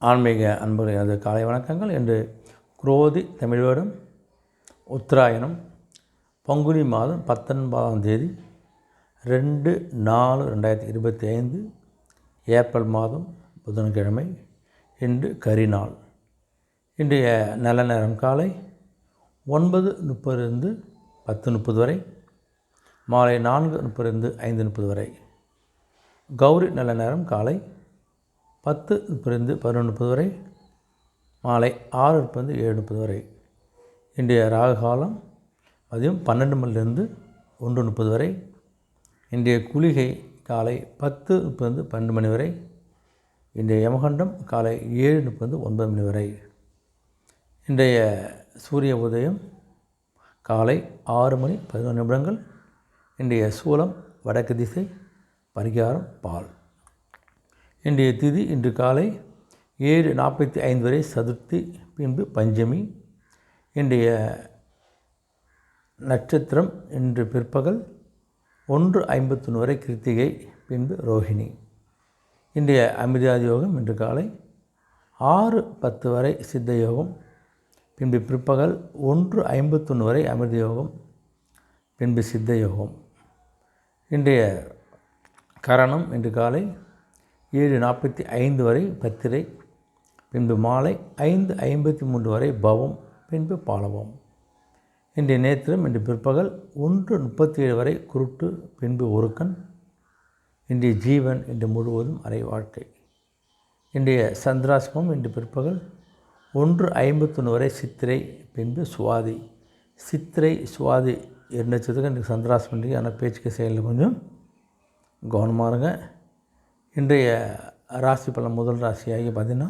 ஆன்மீக அன்புகள் அது காலை வணக்கங்கள். என்று குரோதி தமிழ் வருடம் உத்தராயணம் பங்குனி மாதம் 19ஆம் தேதி 2/4/2025 ஏப்ரல் மாதம் புதன்கிழமை. இன்று கரிநாள். இன்றைய நல்ல நேரம் காலை 9:30 10:30 வரை, மாலை 4:30 5:30 வரை. கௌரி நல்ல நேரம் காலை 10:30 11:30 வரை, மாலை 6:30 7:30 வரை. இன்றைய ராகு காலம் மதியம் 12 மணிலிருந்து 1:30 வரை. இன்றைய குளிகை காலை 10:30 12 மணி வரை. இன்றைய யமகண்டம் காலை 7:30 9 மணி வரை. இன்றைய சூரிய உதயம் காலை 6 மணி 11 நிமிடங்கள். இன்றைய சூலம் வடக்கு திசை, பரிகாரம் பால். இன்றைய திதி இன்று காலை 7:45 வரை சதுர்த்தி, பின்பு பஞ்சமி. இன்றைய நட்சத்திரம் இன்று பிற்பகல் 1:51 வரை கிருத்திகை, பின்பு ரோஹிணி. இன்றைய அமிர்தாதி யோகம் இன்று காலை 6:10 வரை சித்த யோகம், பின்பு பிற்பகல் 1:51 வரை அமிர்த யோகம், பின்பு சித்த யோகம். இன்றைய கரணம் இன்று காலை 7:45 வரை பத்திரை, பின்பு மாலை 5:53 வரை பவம், பின்பு பாலவம். இன்றைய நேத்திரம் இன்று பிற்பகல் 1:37 வரை குருட்டு, பின்பு ஒருக்கன். இன்றைய ஜீவன் இன்று முழுவதும் அரை வாழ்க்கை. இன்றைய சந்திராசிரமம் இன்று பிற்பகல் 1:51 வரை சித்திரை, பின்பு சுவாதி. சித்திரை சுவாதி 2 நட்சத்திரத்துக்கு இன்றைக்கு சந்திராசிரமம். ஆனால் பேச்சுக்கு செயலில் கொஞ்சம் கவனமாக இருங்க. இன்றைய ராசி பலன் முதல் ராசியாகி பார்த்திங்கன்னா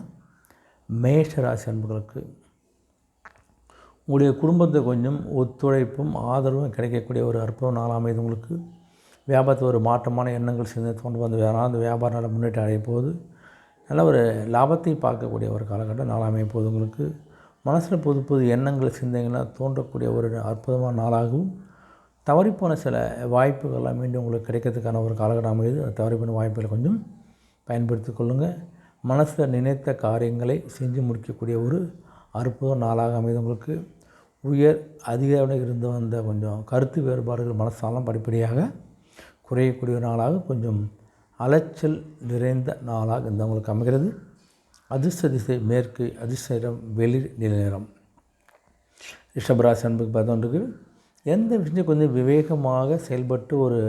மேஷ ராசி அன்புகளுக்கு உங்களுடைய குடும்பத்தை கொஞ்சம் ஒத்துழைப்பும் ஆதரவும் கிடைக்கக்கூடிய ஒரு அற்புத நாளாக அமைது. உங்களுக்கு வியாபாரத்தில் ஒரு மாற்றமான எண்ணங்கள் சிந்தனை கொண்டு வந்து அந்த வியாபார நல்ல முன்னேற்றம் அடைய போகுது. நல்ல ஒரு லாபத்தை பார்க்கக்கூடிய ஒரு காலகட்டம் நாளாக அமைய போகுது. உங்களுக்கு மனசில் புது புது எண்ணங்கள் சிந்தனைகள்லாம் தோன்றக்கூடிய ஒரு அற்புதமான நாளாகவும், தவறிப்போன சில வாய்ப்புகள்லாம் மீண்டும் உங்களுக்கு கிடைக்கிறதுக்கான ஒரு காலகட்டம் அமையுது. தவறிப்போன வாய்ப்புகளை கொஞ்சம் பயன்படுத்தி கொள்ளுங்கள். மனசில் நினைத்த காரியங்களை செஞ்சு முடிக்கக்கூடிய ஒரு அற்புத நாளாக அமைது. உங்களுக்கு உயர் அதிகாரியுடன் இருந்து வந்த கொஞ்சம் கருத்து வேறுபாடுகள் மனசாலம் படிப்படியாக குறையக்கூடிய நாளாக, கொஞ்சம் அலைச்சல் நிறைந்த நாளாக இருந்தவங்களுக்கு அமைகிறது. அதிர்ஷ்ட திசை மேற்கு, அதிர்ஷ்ட நிறம் வெளிர் நில நிறம். ரிஷபராசி அன்புக்கு பார்த்தோன்றது எந்த விஷயம் கொஞ்சம் விவேகமாக செயல்பட்டு ஒரு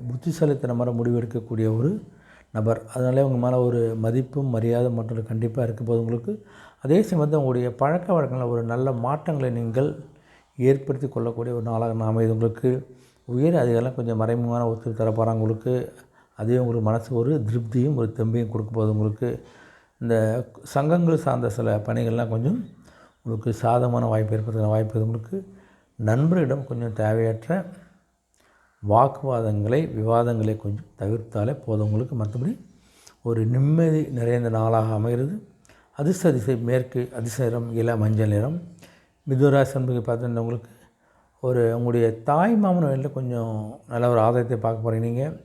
புத்திசாலித்தனமான முடிவெடுக்கக்கூடிய ஒரு நபர். அதனாலே உங்கள் மேலே ஒரு மதிப்பும் மரியாதை மற்றும் கண்டிப்பாக இருக்க போது உங்களுக்கு. அதே சமயத்தில் உங்களுடைய பழக்க வழக்கங்களில் ஒரு நல்ல மாற்றங்களை நீங்கள் ஏற்படுத்தி கொள்ளக்கூடிய ஒரு நாளாக அமைது. உங்களுக்கு உயர் அதிகாரம் கொஞ்சம் மறைமுகமான ஒத்துழைப்பு தரப்போகிறாங்க உங்களுக்கு. அதே உங்களுக்கு மனசு ஒரு திருப்தியும் ஒரு தெம்பையும் கொடுக்க போது உங்களுக்கு. இந்த சங்கங்கள் சார்ந்த சில பணிகள்லாம் கொஞ்சம் உங்களுக்கு சாதகமான வாய்ப்பு ஏற்படுத்துகிற வாய்ப்பு உங்களுக்கு. நண்பர்களிடம் கொஞ்சம் தேவையற்ற வாக்குவாதங்களை விவாதங்களை கொஞ்சம் தவிர்த்தாலே போதும் உங்களுக்கு. மற்றபடி ஒரு நிம்மதி நிறைந்த நாளாக அமைகிறது. அதிர்ஷ்ட திசை மேற்கு, அதிர்ஷ்ட நிறம் இள மஞ்சள் நிறம். மிதுராசி அன்புக்கு பார்த்தீங்கன்னா உங்களுக்கு உங்களுடைய தாய் மாமன் வழியில் கொஞ்சம் நல்ல ஒரு ஆதாயத்தை பார்க்க போகிறீங்க. நீங்கள்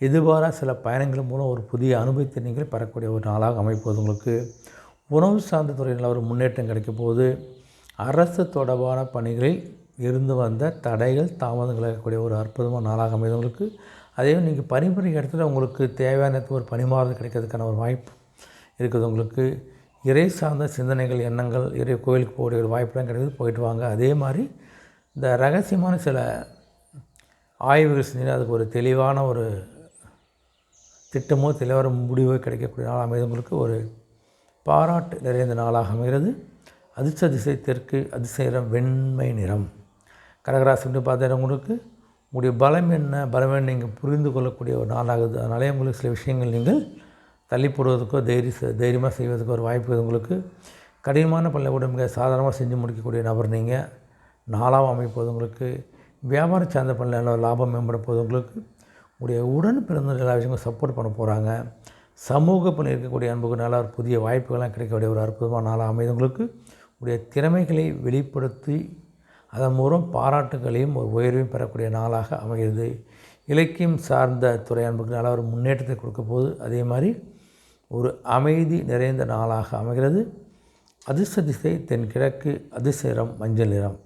எதிர்பாராத சில பயணங்கள் மூலம் ஒரு புதிய அனுபவத்தை நீங்கள் பெறக்கூடிய ஒரு நாளாக அமைப்போது உங்களுக்கு. உணவு சார்ந்த துறையில் ஒரு முன்னேற்றம் கிடைக்க போகுது. அரசு தொடர்பான பணிகளில் இருந்து வந்த தடைகள் தாமதங்கள் இருக்கக்கூடிய ஒரு அற்புதமான நாளாக அமைந்தவங்களுக்கு. அதே நீங்கள் பணிபுரிகிற இடத்துல உங்களுக்கு தேவையான ஒரு பணிமாறுதல் கிடைக்கிறதுக்கான ஒரு வாய்ப்பு இருக்குது உங்களுக்கு. இறை சார்ந்த சிந்தனைகள் எண்ணங்கள், இறை கோயிலுக்கு போகக்கூடிய ஒரு வாய்ப்புலாம் கிடைக்குது, போயிட்டு வாங்க. அதே மாதிரி இந்த ரகசியமான சில ஆய்வுகள் செஞ்சு அதுக்கு ஒரு தெளிவான ஒரு திட்டமோ தெளிவான முடிவோ கிடைக்கக்கூடிய நாளாக அமைந்தவங்களுக்கு ஒரு பாராட்டு நிறைந்த நாளாக அமைகிறது. அதிர்ஷ்ட திசை தெற்கு, அதிர்ஷ்ட நிறம் வெண்மை நிறம். கடகராசி பார்த்தீங்கன்னா உங்களுக்கு உங்களுடைய பலம் என்ன, பலமே நீங்கள் புரிந்து கொள்ளக்கூடிய ஒரு நாளாகுது. அதனாலே உங்களுக்கு சில விஷயங்கள் நீங்கள் தள்ளி போடுவதற்கோ தைரியமாக செய்வதற்கோ ஒரு வாய்ப்பு உங்களுக்கு. கடினமான பணியை கூட மிக சாதாரணமாக செஞ்சு முடிக்கக்கூடிய நபர் நீங்கள். நாளாக அமைப்போது உங்களுக்கு. வியாபாரம் சார்ந்த பணியில் நல்ல லாபம் மேம்பட போது உங்களுக்கு. உங்களுடைய உடன் பிறந்த எல்லா விஷயங்களும் சப்போர்ட் பண்ண போகிறாங்க. சமூக பணி இருக்கக்கூடிய அன்புக்கு நல்ல ஒரு புதிய வாய்ப்புகள்லாம் கிடைக்கக்கூடிய ஒரு அற்புதமான நாளாக அமைது உங்களுக்கு. உங்களுடைய திறமைகளை வெளிப்படுத்தி அதன் மூலம் பாராட்டுகளையும் ஒரு உயர்வையும் பெறக்கூடிய நாளாக அமைகிறது. இலக்கியம் சார்ந்த துறை அன்புக்கு நல்ல ஒரு முன்னேற்றத்தை கொடுக்க போகுது. அதே மாதிரி ஒரு அமைதி நிறைந்த நாளாக அமைகிறது. அதிர்ஷ்ட திசை தென்கிழக்கு, அதிர்ஷ்ட நிறம் மஞ்சள் நிறம்.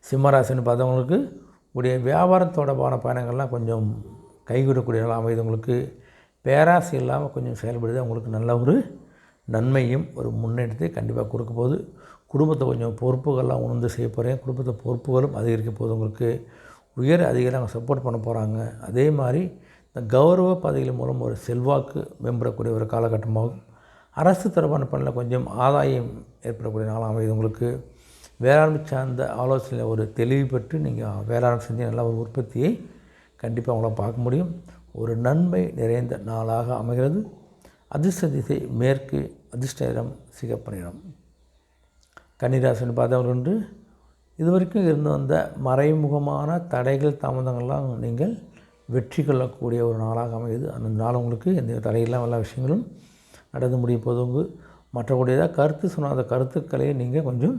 சிம்மராசின்னு பார்த்தவங்களுக்கு உடைய வியாபாரம் தொடர்பான பயணங்கள்லாம் கொஞ்சம் கைகூடக்கூடிய நாள் அமைது. உங்களுக்கு பேராசை இல்லாமல் கொஞ்சம் செயல்படுது. அவங்களுக்கு நல்ல ஒரு நன்மையும் ஒரு முன்னேற்றத்தை கண்டிப்பாக கொடுக்க போகுது. குடும்பத்தை கொஞ்சம் பொறுப்புகள்லாம் உணர்ந்து செய்ய போகிறேன். குடும்பத்தை பொறுப்புகளும் அதிகரிக்க போகுது. உங்களுக்கு உயர் அதிகாரி அவங்க சப்போர்ட் பண்ண போகிறாங்க. அதே மாதிரி இந்த கௌரவ பதவிகள் மூலம் ஒரு செல்வாக்கு மேம்படக்கூடிய ஒரு காலகட்டமாகும். அரசு தொடர்பான பணியில் கொஞ்சம் ஆதாயம் ஏற்படக்கூடிய நாளாக அமைது. உங்களுக்கு வேளாண்மை சார்ந்த ஆலோசனையில் ஒரு தெளிவு பெற்று நீங்கள் வேளாண்மை செஞ்சு நல்ல ஒரு உற்பத்தியை கண்டிப்பாக அவங்கள பார்க்க முடியும். ஒரு நன்மை நிறைந்த நாளாக அமைகிறது. அதிர்ஷ்ட திசை மேற்கு, அதிர்ஷ்ட நிறம் சிகப்பு நிறம். கன்னிராசின்னு பார்த்தவர்கள் இதுவரைக்கும் இருந்து வந்த மறைமுகமான தடைகள் தாமதங்கள்லாம் நீங்கள் வெற்றி கொள்ளக்கூடிய ஒரு நாளாக அமையுது. அந்த நாள் உங்களுக்கு எந்த தடையில்லாம் எல்லா விஷயங்களும் நடந்து முடிய போதுங்க. மற்றக்கூடியதாக கருத்து சொன்ன அந்த கருத்துக்களை நீங்கள் கொஞ்சம்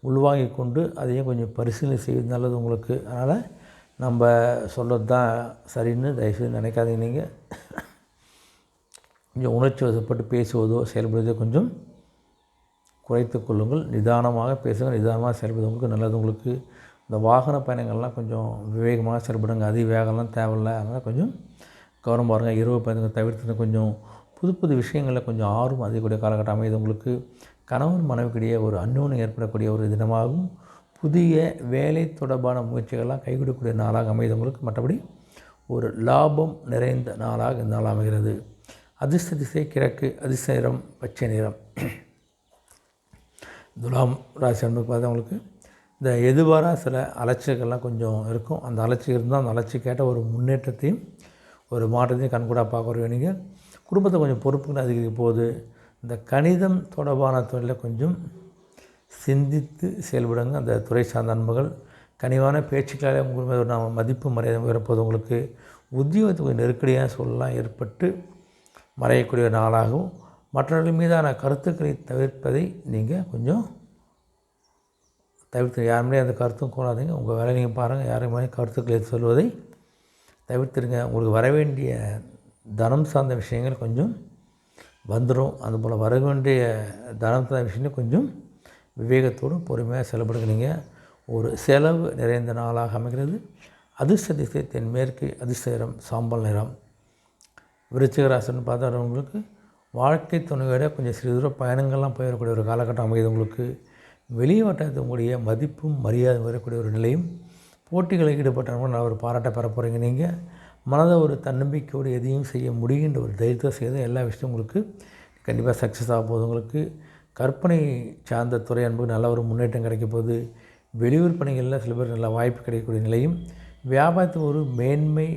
உள்வாங்கி கொண்டு அதையும் கொஞ்சம் பரிசீலனை செய்வது நல்லது உங்களுக்கு. அதனால் நம்ம சொல்கிறது தான் சரின்னு தயவுசெய்து நினைக்காதீங்க. நீங்கள் கொஞ்சம் உணர்ச்சி வசப்பட்டு பேசுவதோ செயல்படுவதோ கொஞ்சம் குறைத்து கொள்ளுங்கள். நிதானமாக பேசுங்க, நிதானமாக செயல்படுவது உங்களுக்கு நல்லது. உங்களுக்கு இந்த வாகன பயணங்கள்லாம் கொஞ்சம் விவேகமாக செயல்படுங்க. வேகம்லாம் தேவையில்லை. அதனால் கொஞ்சம் கவனமாக பாருங்கள். இரவு பயணங்களை தவிர்த்து கொஞ்சம் புது புது விஷயங்களில் கொஞ்சம் ஆர்வம் அதிகக்கூடிய காலகட்டம் அமைது. உங்களுக்கு கணவன் மனைவிக்கிடையே ஒரு அந்யோன்யம் ஏற்படக்கூடிய ஒரு தினமாகவும் புதிய வேலை தொடர்பான முயற்சிகள்லாம் கைகூடக்கூடிய நாளாக அமைது. உங்களுக்கு மற்றபடி ஒரு லாபம் நிறைந்த நாளாக இந்த நாள் அமைகிறது. அதிர்ஷ்ட திசை கிழக்கு, அதிர்ஷ்ட நிறம் பச்சை நிறம். துலாம் ராசி அன்பு பார்த்தவங்களுக்கு இந்த எதிர்பாராத சில அலட்சியங்கள்லாம் கொஞ்சம் இருக்கும். அந்த அலட்சியம் இருந்தால் அந்த அலட்சியம் கேட்ட ஒரு முன்னேற்றத்தையும் ஒரு மாற்றத்தையும் கண்கூடாக பார்க்க நீங்கள் குடும்பத்தை கொஞ்சம் பொறுப்புகள் அதிகரிக்க போகுது. இந்த கணிதம் தொடர்பான தொழிலில் கொஞ்சம் சிந்தித்து செயல்படுங்க. அந்த துறை சார்ந்த நண்பர்கள் கனிவான பேச்சுக்களால் உங்களுக்கு நாம் மதிப்பு மரியாதை உயரப்போது. உங்களுக்கு உத்தியோகத்துக்கு நெருக்கடியான சூழலாம் ஏற்பட்டு மறையக்கூடிய நாளாகவும் மற்றவர்கள் மீதான கருத்துக்களை தவிர்ப்பதை நீங்கள் கொஞ்சம் தவிர்த்து யாருமே அந்த கருத்தும் கூடாதீங்க. உங்கள் வேலை நீங்கள் பாருங்கள். யாருமே கருத்துக்களை சொல்வதை தவிர்த்துருங்க. உங்களுக்கு வர வேண்டிய தனம் சார்ந்த விஷயங்கள் கொஞ்சம் வந்துடும். அதுபோல் வர வேண்டிய தனம் சார்ந்த விஷயங்கள் கொஞ்சம் விவேகத்தோடு பொறுமையாக செயல்படுங்க. நீங்கள் ஒரு செலவு நிறைந்த நாளாக அமைகிறது. அதிர்ஷ்ட திசை தென்மேற்கு, அதிர்ஷ்ட நிறம் சாம்பல் நிறம். விருச்சிக ராசின்னு பார்த்தவங்களுக்கு வாழ்க்கை துணையோட கொஞ்சம் சிறு தூர பயணங்கள்லாம் போயிடக்கூடிய ஒரு காலகட்டம் அமைது. உங்களுக்கு வெளி வட்டாரத்து உங்களுடைய மதிப்பும் மரியாதை வரக்கூடிய ஒரு நிலையும் போட்டிகளில் ஈடுபட்டவங்க நான் ஒரு பாராட்ட பெற போகிறீங்க. நீங்கள் மனதை ஒரு தன்னம்பிக்கையோடு எதையும் செய்ய முடிகின்ற ஒரு தைரியத்தை செய்த எல்லா விஷயமும் உங்களுக்கு கண்டிப்பாக சக்ஸஸ் ஆக போகுது. உங்களுக்கு கற்பனை சார்ந்த துறை அன்பு நல்ல ஒரு முன்னேற்றம் கிடைக்க போகுது. வெளியூர் பணிகளில் சில பேர் நல்ல வாய்ப்பு கிடைக்கக்கூடிய நிலையும் வியாபாரத்தில் ஒரு மேன்மை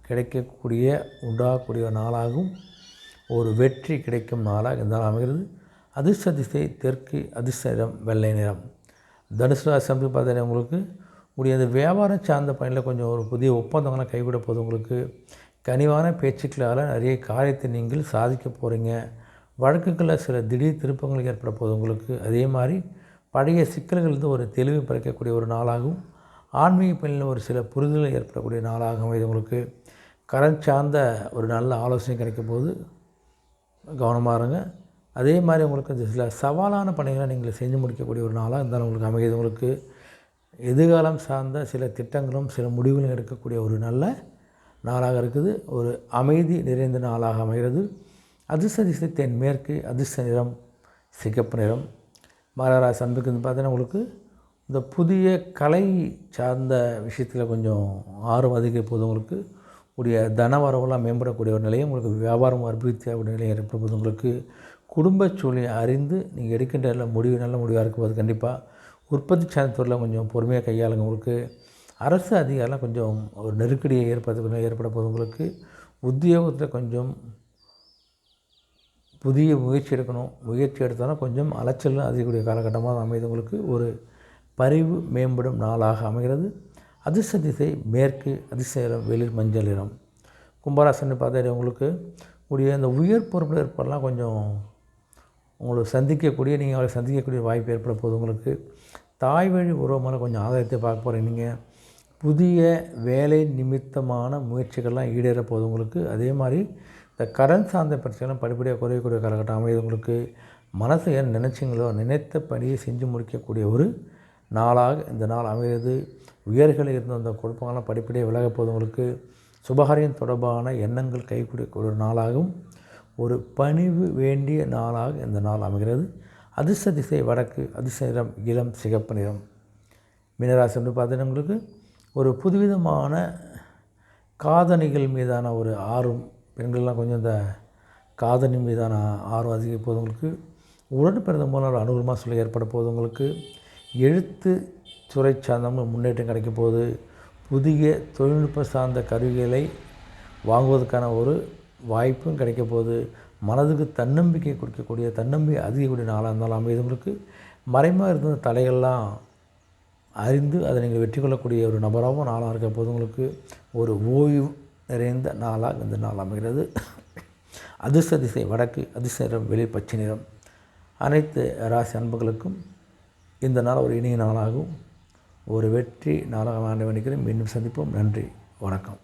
கிடைக்கக்கூடிய உண்டாகக்கூடிய நாளாகவும் ஒரு வெற்றி கிடைக்கும் நாளாக இந்த நாள் அமைகிறது. அதிர்ஷ்ட திசை தெற்கு, அதிர்ஷ்ட நிறம் வெள்ளை நிறம். தனுசு ராசி அமைப்பு பார்த்தீங்கன்னா உங்களுக்கு உடைய அந்த வியாபாரம் சார்ந்த பணியில் கொஞ்சம் ஒரு புதிய ஒப்பந்தங்கள்லாம் கைவிட போகுது. உங்களுக்கு கனிவான பேச்சுக்களால் நிறைய காரியத்தை நீங்கள் சாதிக்க போகிறீங்க. வழக்குகளில் சில திடீர் திருப்பங்கள் ஏற்பட போகுது உங்களுக்கு. அதே மாதிரி பழைய சிக்கல்களிலிருந்து ஒரு தெளிவு பிறக்கக்கூடிய ஒரு நாளாகவும் ஆன்மீக பணியில் ஒரு சில புரிதல்கள் ஏற்படக்கூடிய நாளாகவும் இது உங்களுக்கு கடன் சார்ந்த ஒரு நல்ல ஆலோசனை கிடைக்க போது கவனமாக இருங்க. அதே மாதிரி உங்களுக்கு சில சவாலான பணிகளை நீங்கள் செஞ்சு முடிக்கக்கூடிய ஒரு நாளாக இருந்தாலும் உங்களுக்கு அமைகிறது. உங்களுக்கு எதிர்காலம் சார்ந்த சில திட்டங்களும் சில முடிவுகளும் எடுக்கக்கூடிய ஒரு நல்ல நாளாக இருக்குது. ஒரு அமைதி நிறைந்த நாளாக அமைகிறது. அதிர்ஷ்ட திசை தென்மேற்கு, அதிர்ஷ்ட நிறம் சிகப்பு நிறம். மகராசி அன்புக்கு பார்த்தீங்கன்னா உங்களுக்கு இந்த புதிய கலை சார்ந்த விஷயத்தில் கொஞ்சம் ஆர்வம் அதிக போது. உங்களுக்கு உடைய தன வரவெல்லாம் மேம்படக்கூடிய ஒரு நிலையும் உங்களுக்கு வியாபாரம் அபிவிருத்தியாகக்கூடிய நிலையம் ஏற்படும்போது உங்களுக்கு குடும்ப சூழ்நிலை அறிந்து நீங்கள் எடுக்கின்ற நல்ல முடிவாக இருக்கும்போது கண்டிப்பாக உற்பத்தி சார்ந்த துறையில் கொஞ்சம் பொறுமையாக கையாளுங்க. உங்களுக்கு அரசு அதிகாரிலாம் கொஞ்சம் ஒரு நெருக்கடியை ஏற்பட போது. உங்களுக்கு உத்தியோகத்தில் கொஞ்சம் புதிய முயற்சி எடுக்கணும். முயற்சி எடுத்தாலும் கொஞ்சம் அலைச்சலும் அதிகக்கூடிய காலகட்டமாக அமைது. உங்களுக்கு ஒரு பரிவு மேம்படும் நாளாக அமைகிறது. அதிர்ஷ்ட திசை மேற்கு, அதிர்ஷ்ட நிறம் வெளிர் மஞ்சள் நிறம். கும்பராசன்னு பார்த்தா உங்களுக்கு உடைய இந்த உயர் பொறுப்பில் இருப்பெல்லாம் கொஞ்சம் உங்களுக்கு சந்திக்கக்கூடிய நீங்கள் அவளை சந்திக்கக்கூடிய வாய்ப்பு ஏற்பட போது. உங்களுக்கு தாய் வழி உறவுமான கொஞ்சம் ஆதாயத்தை பார்க்க போகிறீங்க. நீங்கள் புதிய வேலை நிமித்தமான முயற்சிகள்லாம் ஈடேற போகுது. உங்களுக்கு அதே மாதிரி இந்த கடன் சார்ந்த பிரச்சனைகளும் படிப்படியாக குறையக்கூடிய காலகட்டம் அமைது. உங்களுக்கு மனசு என்ன நினச்சிங்களோ நினைத்தபடியே செஞ்சு முடிக்கக்கூடிய ஒரு நாளாக இந்த நாள் அமைகிறது. உயர்களில் இருந்த அந்த குழப்பங்கள்லாம் படிப்படியாக விலகப் போது. உங்களுக்கு சுபகாரியம் தொடர்பான எண்ணங்கள் கைகூடக்கூடிய ஒரு நாளாகவும் ஒரு பணிவு வேண்டிய நாளாக இந்த நாள் அமைகிறது. அதிர்ஷ்ட திசை வடக்கு, அதிர்ஷ்ட நிறம் இளம் சிகப்பு நிறம். மீனராசி வந்து பார்த்தீங்கன்னா உங்களுக்கு ஒரு புதுவிதமான காதணிகள் மீதான ஒரு ஆர்வம், பெண்கள்லாம் கொஞ்சம் இந்த காதணி மீதான ஆர்வம் அதிகம் போது. உங்களுக்கு உடன் பிறந்த மூலம் அனுகூலமாக சொல்லி ஏற்பட போது. உங்களுக்கு எழுத்து துறை சார்ந்த முன்னேற்றம் கிடைக்க போகுது. புதிய தொழில்நுட்ப சார்ந்த கருவிகளை வாங்குவதற்கான ஒரு வாய்ப்பும் கிடைக்க போகுது. மனதுக்கு தன்னம்பிக்கை கொடுக்கக்கூடிய தன்னம்பிக்கை அதிகக்கூடிய நாளாக இருந்தாலும் அமைதவங்களுக்கு மறைமாக இருந்த தடைகள்லாம் அறிந்து அதை நீங்கள் வெற்றி கொள்ளக்கூடிய ஒரு நபராகவும் நாளாக இருக்க போது. உங்களுக்கு ஒரு ஓய்வு நிறைந்த நாளாக இந்த நாள் அமைகிறது. அதிர்ஷ்ட திசை வடக்கு, அதிர்ஷ்ட நிறம் வெளிர் பச்சை நிறம். அனைத்து ராசி அன்புகளுக்கும் இந்த நாள் ஒரு இனிய நாளாகவும் ஒரு வெற்றி நாளாக ஆண்டு வேண்டிக்கிறேன். மீண்டும் சந்திப்போம். நன்றி, வணக்கம்.